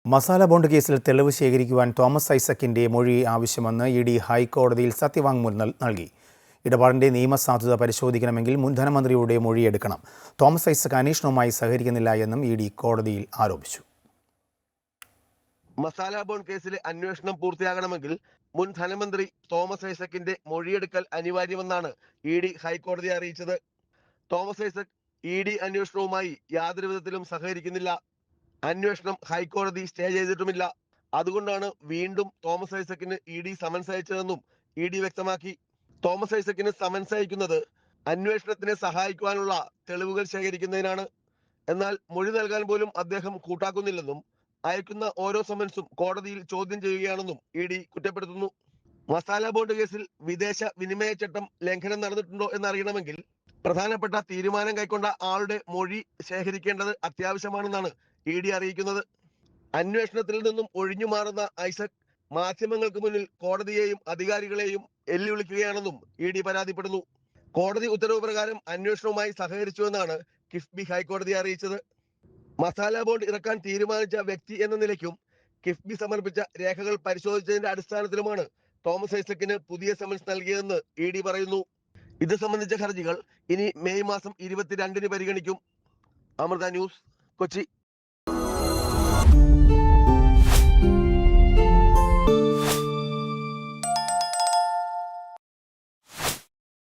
Masala bond കേസിൽ തെളിവ് ശേഖരിക്കുവാൻ Thomas ഐസക്കിന്റെ മൊഴി ആവശ്യമെന്ന് ഇഡി ഹൈക്കോടതിയിൽ സത്യവാങ്മൂലം നൽകി. ഇടപാടിന്റെ നിയമസാധുത പരിശോധിക്കണമെങ്കിൽ മുൻ ധനമന്ത്രിയുടെ മൊഴിയെടുക്കണം. തോമസ് ഐസക് അന്വേഷണവുമായി സഹകരിക്കുന്നില്ല എന്നും ഇഡി കോടതിയിൽ ആരോപിച്ചു. മസാല ബോണ്ട് കേസിലെ അന്വേഷണം പൂർത്തിയാകണമെങ്കിൽ മുൻ ധനമന്ത്രി തോമസ് ഐസക്കിന്റെ മൊഴിയെടുക്കൽ അനിവാര്യമെന്നാണ് ഇഡി ഹൈക്കോടതിയെ അറിയിച്ചത്. തോമസ് ഐസക് ഇഡി അന്വേഷണവുമായി യാതൊരു വിധത്തിലും സഹകരിക്കുന്നില്ല. അന്വേഷണം ഹൈക്കോടതി സ്റ്റേ ചെയ്തിട്ടുമില്ല. അതുകൊണ്ടാണ് വീണ്ടും തോമസ് ഐസക്കിന് ഇഡി സമൻസ് അയച്ചതെന്നും ഇഡി വ്യക്തമാക്കി. തോമസ് ഐസക്കിന് സമൻസ് അയക്കുന്നത് അന്വേഷണത്തിനെ സഹായിക്കുവാനുള്ള തെളിവുകൾ ശേഖരിക്കുന്നതിനാണ്. എന്നാൽ മൊഴി നൽകാൻ പോലും അദ്ദേഹം കൂട്ടാക്കുന്നില്ലെന്നും അയക്കുന്ന ഓരോ സമൻസും കോടതിയിൽ ചോദ്യം ചെയ്യുകയാണെന്നും ഇഡി കുറ്റപ്പെടുത്തുന്നു. മസാല ബോണ്ട് കേസിൽ വിദേശ വിനിമയ ചട്ടം ലംഘനം നടന്നിട്ടുണ്ടോ എന്നറിയണമെങ്കിൽ പ്രധാനപ്പെട്ട തീരുമാനം കൈക്കൊണ്ട ആളുടെ മൊഴി ശേഖരിക്കേണ്ടത് അത്യാവശ്യമാണെന്നാണ് ഇഡി അറിയിക്കുന്നത്. അന്വേഷണത്തിൽ നിന്നും ഒഴിഞ്ഞു മാറുന്ന ഐസക് മാധ്യമങ്ങൾക്ക് മുന്നിൽ കോടതിയെയും അധികാരികളെയും വെല്ലുവിളിക്കുകയാണെന്നും ഇഡി പരാതിപ്പെടുന്നു. കോടതി ഉത്തരവ് പ്രകാരം അന്വേഷണവുമായി സഹകരിച്ചുവെന്നാണ് കിഫ്ബി ഹൈക്കോടതിയെ അറിയിച്ചത്. മസാല ബോണ്ട് ഇറക്കാൻ തീരുമാനിച്ച വ്യക്തി എന്ന നിലയ്ക്കും കിഫ്ബി സമർപ്പിച്ച രേഖകൾ പരിശോധിച്ചതിന്റെ അടിസ്ഥാനത്തിലുമാണ് തോമസ് ഐസക്കിന് പുതിയ സമൻസ് നൽകിയതെന്ന് ഇഡി പറയുന്നു. ഇത് സംബന്ധിച്ച ഹർജികൾ ഇനി മെയ് മാസം 22-ന് പരിഗണിക്കും. അമൃത ന്യൂസ്, കൊച്ചി.